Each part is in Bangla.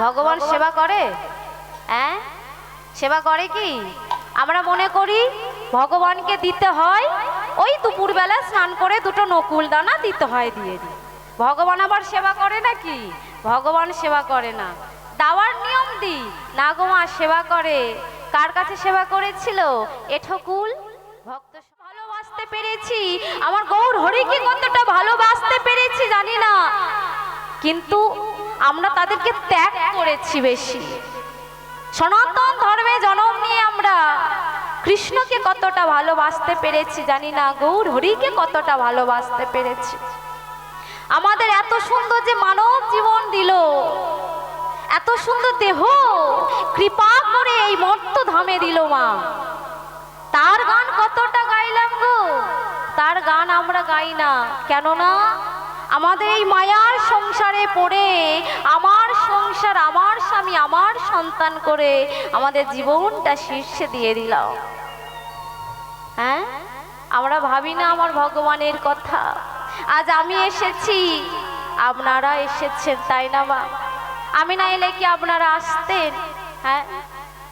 ভগবান সেবা করে? হ্যাঁ, সেবা করে কি? আমরা মনে করি ভগবানকে দিতে হয় ওই দুপুরবেলা স্নান করে দুটো নকুল দানা দিতে হয়, দিয়ে দিই। ভগবান আবার সেবা করে নাকি? ভগবান সেবা করে না, দেওয়ার নিয়ম দিই না গো মা, সেবা করে। কার কাছে সেবা করেছিল? এঠকুল ভক্ত। ভালোবাসতে পেরেছি, আমার গৌর হরিকে কতটা ভালোবাসতে পেরেছি জানি না, কিন্তু আমরা তাদেরকে ত্যাগ করেছি বেশি। সনাতন ধর্মে জন্ম নিয়ে আমরা কৃষ্ণকে কতটা ভালোবাসতে পেরেছি জানি না, গৌর হরিকে কতটা ভালোবাসতে পেরেছি। আমাদের এত সুন্দর যে মানব জীবন দিল, এত সুন্দর দেহ কৃপা করে এই মর্ত ধামে দিল মা, তার গান কতটা গাইলাম গো, তার গান আমরা গাই না। কেননা আমাদের এই মায়ার সংসারে পড়ে, আমার সংসার, আমার স্বামী, আমার সন্তান করে আমাদের জীবনটা শীর্ষে দিয়ে দিলাম। হ্যাঁ, আমরা ভাবি না আমার ভগবানের কথা। আজ আমি এসেছি, আপনারা এসেছেন, তাই না মা? আমি না এলে কি আপনারা আসতেন? হ্যাঁ,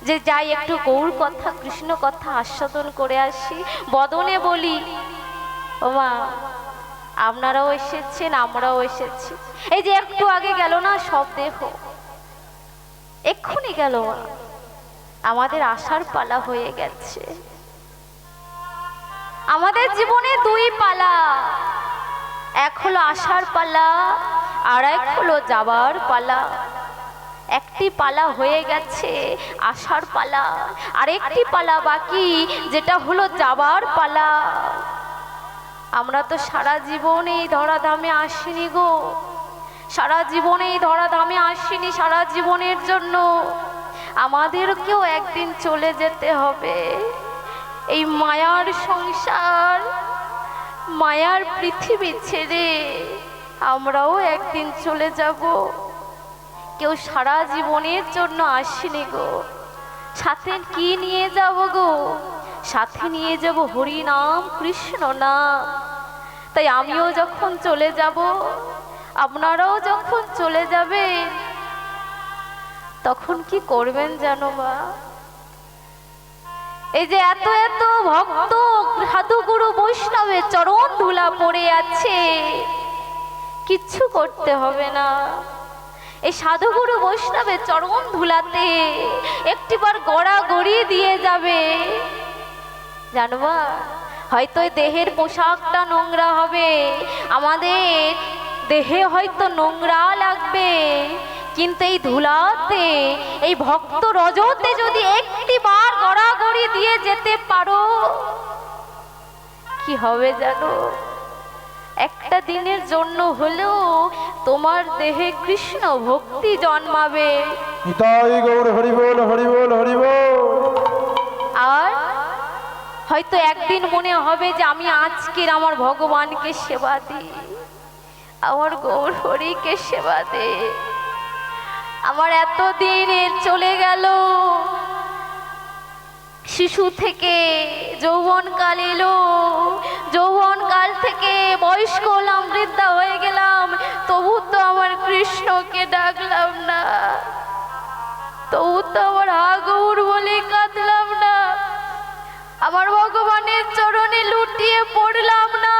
যে যাই একটু গৌর কথা, কৃষ্ণ কথা আস্বাদন করে আসি, বদনে বলি। ও মা, আপনারাও এসেছেন, আমরাও এসেছি। এই যে একটু আগে গেল না সব দেহ, এক্ষুনি গেল, আমাদের আসার পালা হয়ে গেছে। আমাদের জীবনে দুই পালা, এক হলো আসার পালা, আর এক হলো যাবার পালা। একটি পালা হয়ে গেছে আসার পালা, আর একটি পালা বাকি, যেটা হলো যাবার পালা। আমরা তো সারা জীবন এই ধরাধামে আসিনি গো, সারা জীবনে এই ধরাধামে আসিনি সারা জীবনের জন্য। আমাদেরকেও একদিন চলে যেতে হবে। এই মায়ার সংসার, মায়ার পৃথিবী ছেড়ে আমরাও একদিন চলে যাব। কেউ সারা জীবনের জন্য আসেনি গো। সাথে কি নিয়ে যাব গো? সাথে নিয়ে যাব হরি নাম, কৃষ্ণ নাম। তাই আমিও যখন চলে যাব, আপনারাও যখন চলে যাবে, তখন কি করবেন জানো মা? এই যে এত এত ভক্ত সাধু গুরু বৈষ্ণবের চরণ ধুলা পড়ে আছে, কিচ্ছু করতে হবে না। এই সাধুগুরু বৈষ্ণবের চরণ ধুলাতে একটিবার গড়াগড়ি দিয়ে যাবে, জানবা? হয়তো দেহের পোশাকটা নোংরা হবে, আমাদের দেহে হয়তো নোংরা লাগবে, কিন্তু এই ধুলাতে, এই ভক্ত রজতে যদি একটিবার গড়াগড়ি দিয়ে যেতে পারো, কি হবে জানো? একটা দিনের জন্য হলেও তোমার দেহে কৃষ্ণ ভক্তি জন্মাবে। নিতাই গৌর হরি বল, হরি বল, হরি বল। আর হয়তো একদিন মনে হবে যে আমি আজকের আমার ভগবানকে সেবা দিই, আমার গৌর হরিকে সেবা দে। আমার এতদিন চলে গেল, শিশু থেকে যৌবন কাল এলো, যৌবন কাল থেকে বয়স্ক হলাম, বৃদ্ধা হয়ে গেলাম, তবু তো আমার কৃষ্ণকে ডাকলাম না, তবু তো আমার হাগৌর বলে কাঁদলাম না, আমার ভগবানের চরণে লুটিয়ে পড়লাম না।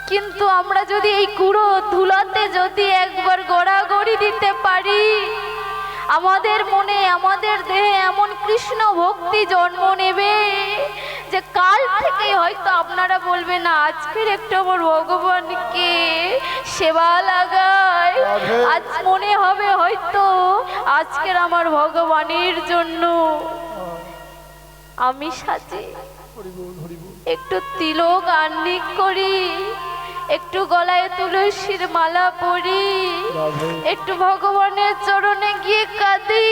কিন্তু আমরা যদি এই কুড়ো ধুলাতে যদি একবার গড়াগড়ি দিতে পারি, আমাদের মনে, আমাদের দেহে এমন কৃষ্ণ ভক্তি জন্ম নেবে যে কাল থেকে হয়তো আপনারা বলবেন না, আজকের একটু আমার ভগবানকে সেবা লাগায়। আজ মনে হবে হয়তো আজকের আমার ভগবানের জন্য আমি সাজে একটু তিলক আহ্নিক করি, একটু গলায় তুলসীর মালা পরি, একটু ভগবানের চরণে গিয়ে কাঁদি,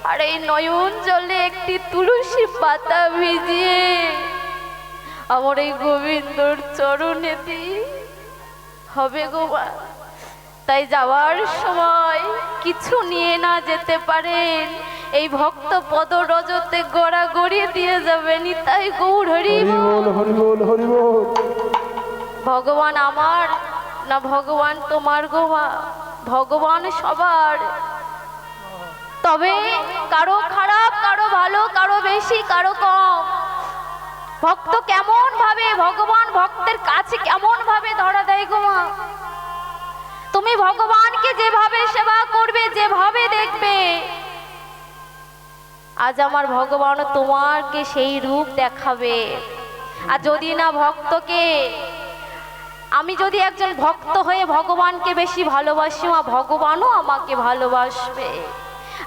আর এই নয়ন জলে একটি তুলসী পাতা ভিজিয়ে আমার এই গোবিন্দর চরণে দিই, হবে গো মা। তাই যাওয়ার সময় কিছু নিয়ে না যেতে পারেন, এই ভক্ত পদ রজতে গড়া গড়িয়ে দিয়ে যাবেন। নিতাই গৌর হরি বল, হরি বল, হরি বল। ভগবান আমার না ভগবান তোমার গো মা? ভগবান সবার, তবে কারো খারাপ, কারো ভালো, কারো বেশি, কারো কম। ভক্ত কেমন ভাবে ভগবান ভক্তের কাছে কেমন ভাবে ধরা দেয় গো মা। তুমি ভগবানকে যেভাবে সেবা করবে, যেভাবে দেখবে, আজ আমার ভগবান তোমাকে সেই রূপ দেখাবে। আর যদি না ভক্তকে, আমি যদি একজন ভক্ত হয়ে ভগবানকে বেশি ভালোবাসি, মা ভগবানও আমাকে ভালোবাসবে।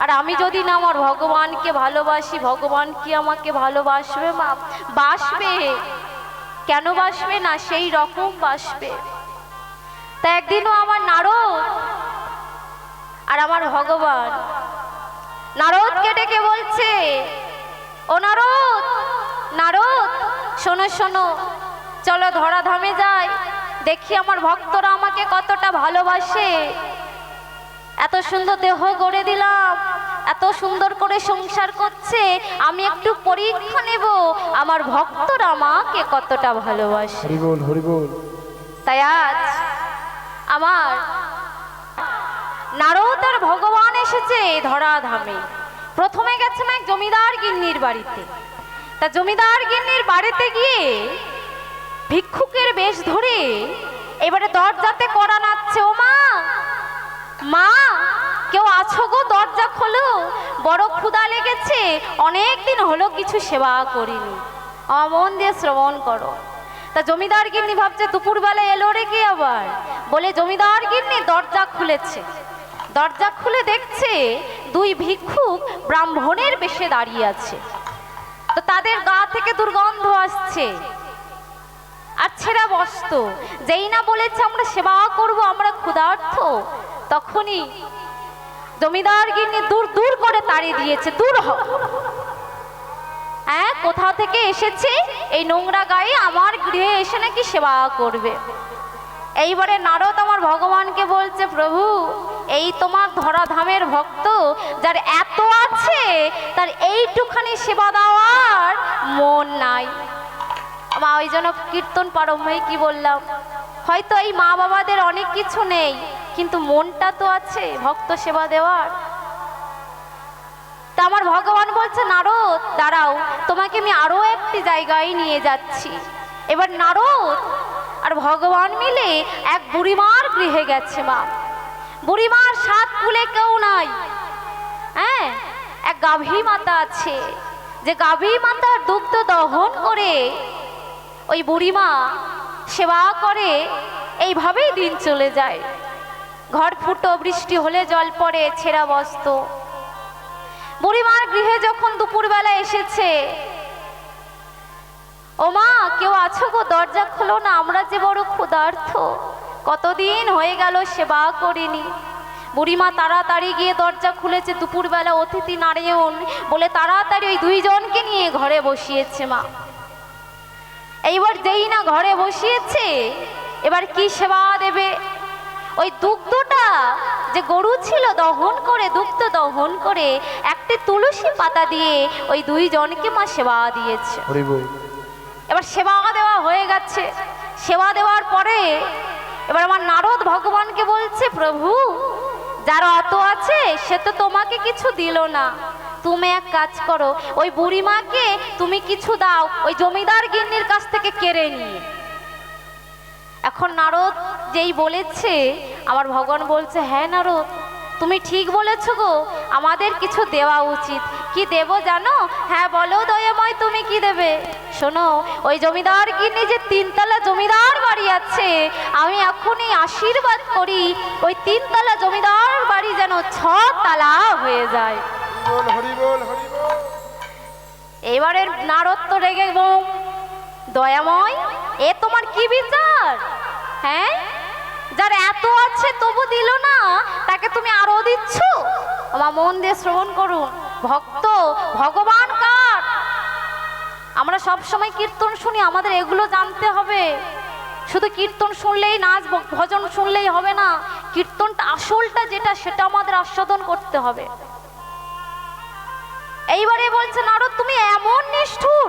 আর আমি যদি না আমার ভগবানকে ভালোবাসি, ভগবান কি আমাকে ভালোবাসবে মা? বাসবে, কেন বাসবে না? সেই রকম বাসবে। তা একদিনও আমার নারদ আর আমার ভগবান নারদকে ডেকে বলছে, ও নারদ, নারদ শোনো শোনো, চলো ধরাধামে যাই, দেখি আমার ভক্তরা আমাকে কতটা ভালোবাসে। এত সুন্দর দেহ গড়ে দিলাম, এত সুন্দর করে সংসার করছে, আমি একটু পরীক্ষা নেব আমার ভক্তরা আমাকে কতটা ভালোবাসে। হরি বল, হরি বল। তাই আজ আমার নারদ আর ভগবান এসেছে ধরাধামে। প্রথমে গেছেন এক জমিদার গিন্নির বাড়িতে। তা জমিদার গিন্নির বাড়িতে গিয়ে ভিক্ষুকের বেশ ধরে এবারে দরজাতে কড়া নাড়ছে। ও মা, মা কেউ আছো গো? দরজা খোলো, বড় ক্ষুধা লেগেছে, অনেক দিন হলো কিছু সেবা করিনি, মন দিয়ে শ্রবণ করো। তা জমিদার গিন্নি ভাবছে দুপুরবেলা এলো রে কে আবার। বলে জমিদার গিন্নি দরজা খুলেছে। দরজা খুলে দেখছে দুই ভিক্ষুক ব্রাহ্মণের বেশে দাঁড়িয়ে আছে। তো তাদের গা থেকে দুর্গন্ধ আসছে আর ছেঁড়া বস্ত্র। যেই না বলেছে আমরা সেবা করব, আমরা ক্ষুধার্ত, তখনই জমিদার গিন্নি দূর দূর করে তাড়িয়ে দিয়েছে, দূর হও। হ্যাঁ, কোথা থেকে এসেছে এই নোংরা গায়ে আমার গৃহে এসে নাকি সেবা করবে। এইবারে নারদ আমার ভগবানকে বলছে, প্রভু এই তোমার ধরাধামের ভক্ত, যার এত আছে তার এইটুখানি সেবা দেওয়ার মন নাই। মা ওই জন্য কীর্তন প্রারম্ভে কি বললাম, হয়তো এই মা বাবাদের অনেক কিছু নেই, কিন্তু মনটা তো আছে ভক্ত সেবা দেওয়ার। তা আমার ভগবান বলছে, নারদ দাঁড়াও, তোমাকে আমি আরো একটি জায়গায় নিয়ে যাচ্ছি। এবার নারদ আর ভগবান মিলে এক বুড়িমার গৃহে গেছে। মা বুড়িমার সাত কুলে কেউ নাই। হ্যাঁ, এক গাভী মাতা আছে, যে গাভী মাতার দুগ্ধ দহন করে ওই বুড়িমা সেবা করে। এইভাবেই দিন চলে যায়। ঘর ফুটো, বৃষ্টি হলে জল পড়ে, ছেঁড়া বস্ত্র। বুড়িমার গৃহে যখন দুপুরবেলা এসেছে, ও মা কেউ আছো গো? দরজা খোলো না, আমরা যে বড় ক্ষুধার্ত, কতদিন হয়ে গেল সেবা করিনি। বুড়িমা তাড়াতাড়ি গিয়ে দরজা খুলেছে। দুপুরবেলা অতিথি নারায়ণ বলে তাড়াতাড়ি ওই দুইজনকে নিয়ে ঘরে বসিয়েছে। মা এইবার যেই না ঘরে বসিয়েছে, এবার কি সেবা দেবে? ওই দুগ্ধটা যে গরু ছিল দহন করে, দুগ্ধ দহন করে একটি তুলসী পাতা দিয়ে ওই দুইজনকে মা সেবা দিয়েছে। এবার সেবা দেওয়া হয়ে গেছে। সেবা দেওয়ার পরে এবার আমার নারদ ভগবানকে বলছে, প্রভু যার অত আছে সে তো তোমাকে কিছু দিল না, তুমি এক কাজ করো, ওই বুড়িমাকে তুমি কিছু দাও, ওই জমিদার গিন্নির কাছ থেকে কেড়ে নিয়ে। এখন নারদ যেই বলেছে, আমার ভগবান বলছে, হ্যাঁ নারদ তুমি ঠিক বলেছো গো, আমাদের কিছু দেওয়া উচিত। কি দেব জানো? হ্যাঁ বলো দয়াময়, তুমি কি দেবে? শোনো, ওই জমিদার গিন্নি যে তিনতলা জমিদার বাড়ি আছে, আমি এখনই আশীর্বাদ করি ওই তিনতলা জমিদার বাড়ি যেন 6 তালা হয়ে যায়। এবারে নারদ তো রেগে গো, দয়াময় এ তোমার কি বিচার? হ্যাঁ, যার এত আছে তবু দিল না, তাকে তুমি আরো দিচ্ছ? আমার মন দিয়ে শ্রবণ করুন, ভক্ত ভগবান কার? আমরা সব সময় কীর্তন শুনি, আমাদের এগুলো জানতে হবে। শুধু কীর্তন শুনলেই, নাচ ভজন শুনলেই হবে না, কীর্তনটা আসলটা যেটা সেটা আমাদের আস্বাদন করতে হবে। এইবারে বলছে নারদ, তুমি এমন নিষ্ঠুর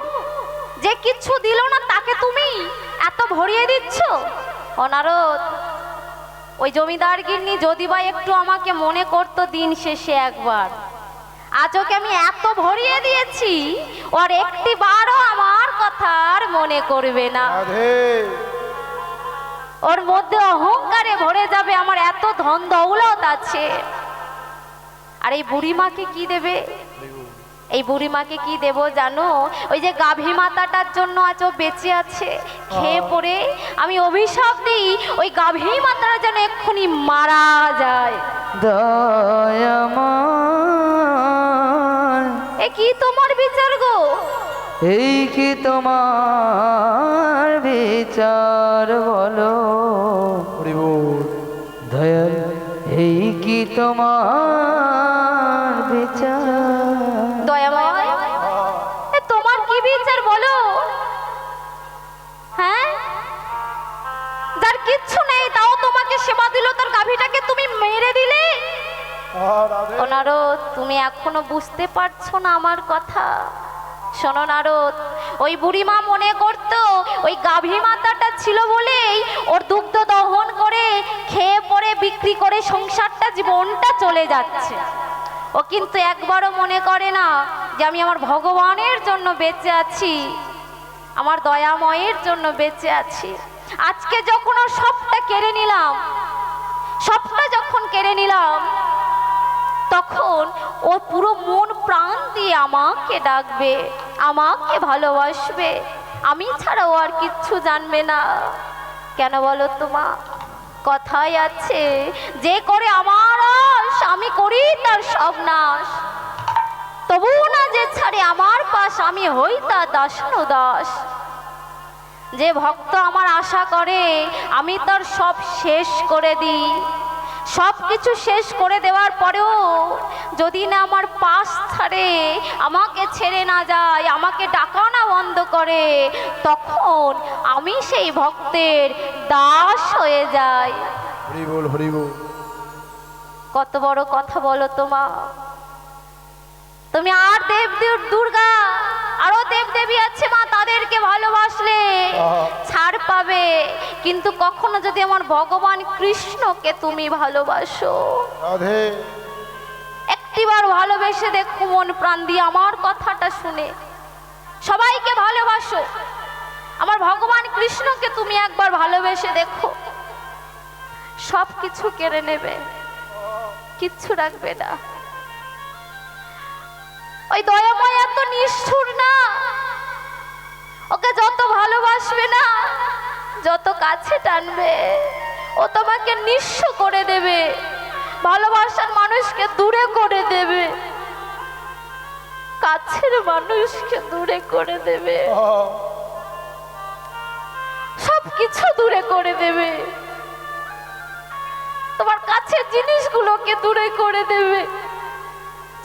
যে কিচ্ছু দিল না তাকে তুমি এত ভরিয়ে দিচ্ছ। ও নারদ, ওই জমিদার গিন্নি যদি বা একটু আমাকে মনে করতো দিন শেষে একবার, আজ ওকে আমি এত ভরিয়ে দিয়েছি, ওর একটি বারও আমার কথা আর মনে করবে না। রাধে ওর মধ্যে অহংকারে ভরে যাবে, আমার এত ধন দৌলত আছে। আর এই বুড়িমাকে কি দেবে? এই বুড়িমাকে কি দেব জানো? ওই যে গাভী মাতাটার জন্য আজ ও বেঁচে আছে, খেয়ে পড়ে আমি অভিশাপ দিই ওই গাভী মাতাটা যেন এক্ষুনি মারা যায়। দয়াময়, এ কি তোমার বিচার গো? এই কি তোমার বিচার বলো? হরি বল। দয়াল, এই কি তোমার বিচার? দয়াময়, এ তোমার কি বিচার বলো? হ্যাঁ, যার কিচ্ছু নেই তাও তোমাকে সেবা দিল, তার গাভীটাকে তুমি মেরে দিলে। রাধে ও নারদ, তুমি এখনো বুঝতে পারছো না আমার কথা? শোনো নারদ, ওই বুড়িমা মনে করতো ওই গাভী মাতাটা ছিল বলেই ওর দুগ্ধ দহন করে খেয়ে পরে বিক্রি করে সংসারটা জীবনটা চলে যাচ্ছে। ও কিন্তু একবারও মনে করে না যে আমি আমার ভগবানের জন্য বেঁচে আছি, আমার দয়াময়ের জন্য বেঁচে আছি। আজকে যখন ওর সবটা কেড়ে নিলাম, সবটা যখন কেড়ে নিলাম, তখন ও পুরো মন প্রাণ দিয়ে আমাকে ডাকবে, আমাকে ভালোবাসবে, আমি ছাড়া ও আর কিচ্ছু জানবে না। কেন বলো তো মা? কথাই আছে, যে করে আমার আশ আমি করি তার সব নাশ। তবু না যে ছাড়ে আমার পাশ, আমি হই তার দাসানুদাস। যে ভক্ত আমার আশা করে আমি তার সব শেষ করে দিই, সব কিছু শেষ করে দেওয়ার পরেও যদি না আমার পাশ ছাড়ে, আমাকে ছেড়ে না যায়, আমাকে ডাকা না বন্ধ করে, তখন আমি সেই ভক্তের দাস হয়ে যাই। হরি বল, হরি বল। কত বড় কথা বলো তো মা? তুমি আর দেবদেব দুর্গা আরো দেবদেবী আছে মা, তাদেরকে ভালোবাসলে ছাড় পাবে, কিন্তু কখনো যদি আমার ভগবান কৃষ্ণকে তুমি ভালোবাসো, রাধে একটিবার ভালোবেসে দেখো মন প্রাণ দিয়ে আমার কথাটা শুনে। সবাইকে ভালোবাসো, আমার ভগবান কৃষ্ণকে তুমি একবার ভালোবেসে দেখো, সব কিছু কেড়ে নেবে, কিচ্ছু রাখবে না। ওই দয়াময় এত নিষ্ঠুর না, ওকে যত ভালোবাসবে না, যত কাছে টানবে, ও তোমাকে নিঃস্ব করে দেবে, ভালোবাসার মানুষকে দূরে করে দেবে, কাছের মানুষকে দূরে করে দেবে, সবকিছু দূরে করে দেবে, তোমার কাছের জিনিসগুলোকে দূরে করে দেবে।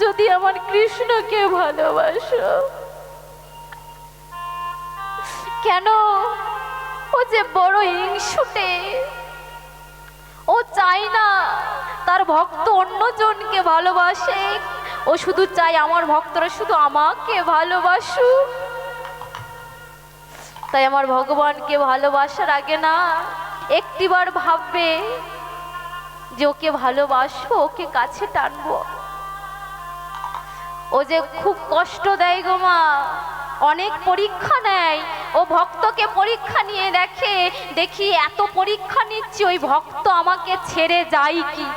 যদি আমার কৃষ্ণকে ভালোবাসো, কেন? ও যে বড় হিংসুটে, ও চায় না তার ভক্ত অন্যজনকে ভালোবাসে, ও শুধু চায় আমার ভক্তরা শুধু আমাকে ভালোবাসুক। তাই আমার ভগবানকে ভালোবাসার আগে না একটিবার ভাববে যে ওকে ভালোবাসবো, ওকে কাছে টানবো। ও যে খুব কষ্ট দেয় গো মা, অনেক পরীক্ষা নেয়, ও ভক্তকে পরীক্ষা নিয়ে দেখে, দেখি এত পরীক্ষা নিচ্ছি ওই ভক্ত আমাকে ছেড়ে যায় কি,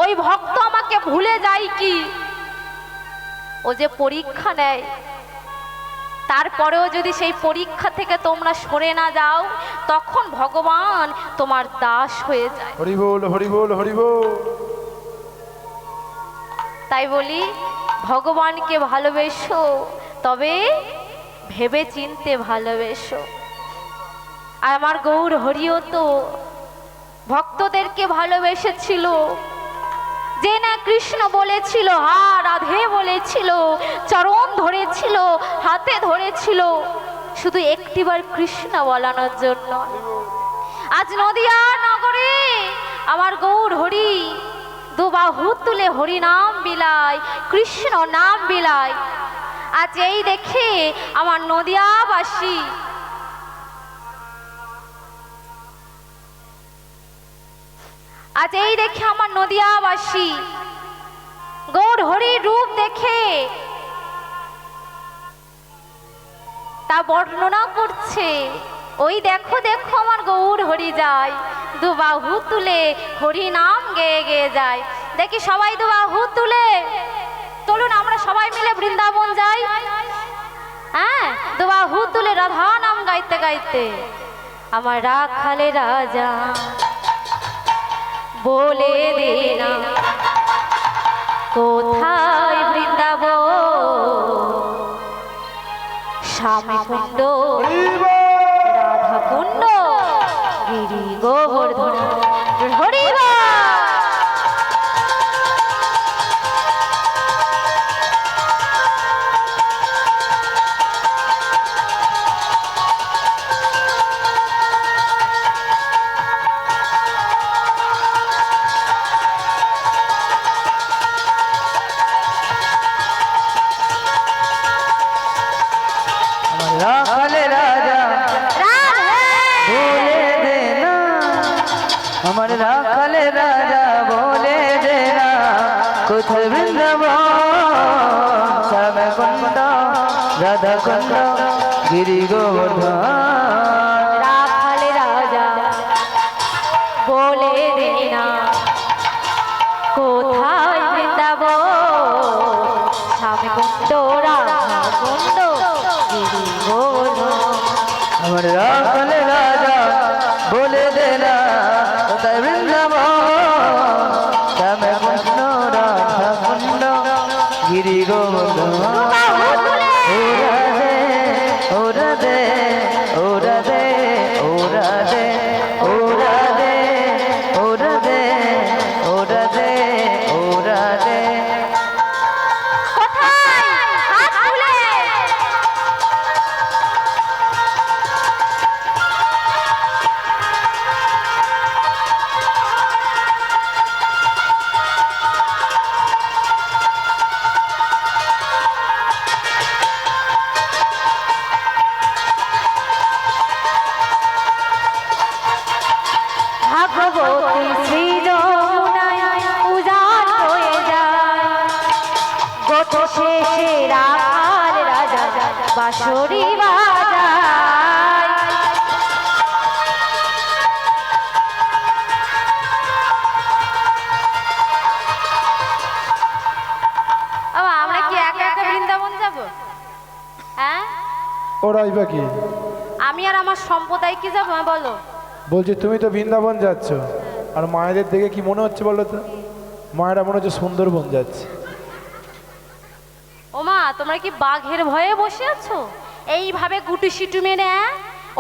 ওই ভক্ত আমাকে ভুলে যায় কি। ও যে পরীক্ষা নেয়, তারপরেও যদি সেই পরীক্ষা থেকে তোমরা সরে না যাও, তখন ভগবান তোমার দাস হয়ে যায়। হরি বল, হরি বল, হরি বল। তাই বলি ভগবানকে ভালোবেসো, তবে ভেবে চিনতে ভালোবেসো। আর আমার গৌর হরিও তো ভক্তদেরকে ভালোবেসেছিল, যে না কৃষ্ণ বলেছিল, হা রাধে বলেছিল, চরণ ধরেছিল, হাতে ধরেছিল, শুধু একটিবার কৃষ্ণ বলানোর জন্য। আজ নদিয়া নগরে আমার গৌর হরি দুবাহু তুলে হরি নাম বিলায়, কৃষ্ণ নাম বিলায়। আজ এই দেখে আমার নদিয়াবাসী আজ এই দেখে আমার নদিয়াবাসী গৌর হরির রূপ দেখে তা বর্ণনা করছে। ওই দেখো দেখো আমার গৌর হরি যায়, দু বাহু তুলে হরি নাম গেয়ে গেয়ে যায়। দেখি সবাই দু বাহু তুলে, চলুন আমরা সবাই মিলে বৃন্দাবন যাই। হ্যাঁ, দু বাহু তুলে রাধা নাম গাইতে গাইতে আমার রাখালে রাজা বলে দে না কোথায় বৃন্দাবন, স্বামী কুণ্ড, রাধা কুণ্ড, গিরি গোবর্ধন, হরিবা। রাখালে রাজা বলে দে না, আমার রাখালে রাজা বলে দে না কোথায় বৃন্দাবন, শ্যামে কুণ্ড, রাধা কুণ্ড, গিরি গোবর্ধন। রাখালে রাজা বলে দে না কোথায় বৃন্দাবন, স্বামী কুণ্ড, রাধা কুণ্ড, গিরি গোবর্ধন। আমার রাখালে রাজা বলে দে না কোথায় বৃন্দাবন, শ্যামে কুণ্ড, রাধা কুণ্ড, গিরি গোবর্ধন। ওরা দে, ওরা দে, ওরা দে, ওরা দে, ওরা দে, ওরা দে, ওরা দে। কোথায়? হাত তুলে। ভাগবতী শ্রী যমুনায় উজান হয়ে যায়, গোঠ শেষে রাখাল রাজা বাঁশরি বাজায়। আমরা কি একা একা বৃন্দাবন যাব? হ্যাঁ, ওরাই বা কি? আমি আর আমার সম্প্রদায় কি যাবো? বলো। বলছি তুমি তো বৃন্দাবন যাচ্ছ, আর মায়েদের দেখে কি মনে হচ্ছে বলো তো? মায়েরা মনে হচ্ছে সুন্দরবন যাচ্ছে। ওমা, তোমরা কি বাঘের ভয়ে বসে আছো? এইভাবে গুটি সিটু মেরে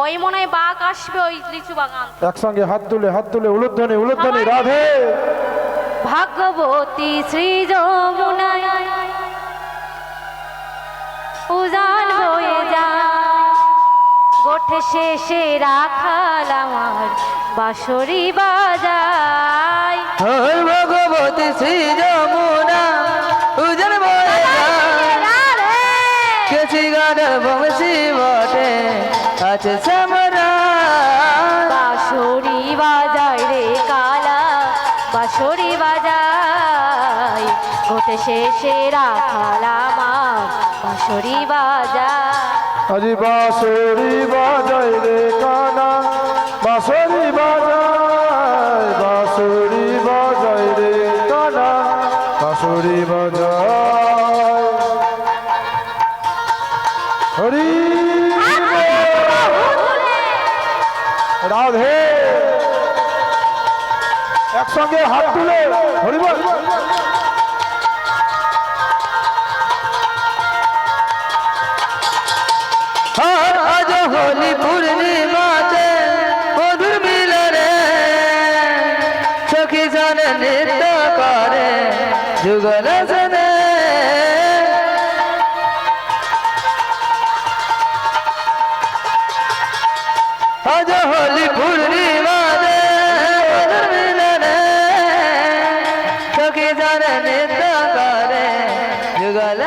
ওই মনে হয় বাঘ আসবে ওই লিচু বাগান। একসঙ্গে হাত তুলে উলুধ্বনি উলুধ্বনি রাধে। ভাগবতী শ্রী যমুনায় উজান হয়ে যায়, গোঠ শেষে রাখাল আমার বাঁশরি বাজায়। হর ভগবতী শ্রী যমুনা উজান বয়ে যায়, কেছি গান বংশী বটে আছে সমরা। বাঁশরি বাজায় রে কালা, বাঁশরি বাজায়, গোঠ শেষে রাখাল আমার বাঁশরি বাজায়। আজি বাঁশরি বাজায় রে কানা, বাঁশরি বাজায়, বাঁশরি বাজায় রে কানা, বাঁশরি বাজায়। হরি রাধে। একসঙ্গে হাত তুলে হরি বল। আজ হোলি পূর্ণিমাতে মধুর মিলনে সখী জন নৃত্য করে যুগল সনে। আজ হোলি পূর্ণিমাতে মধুর মিলনে সখী জন নৃত্য করে যুগল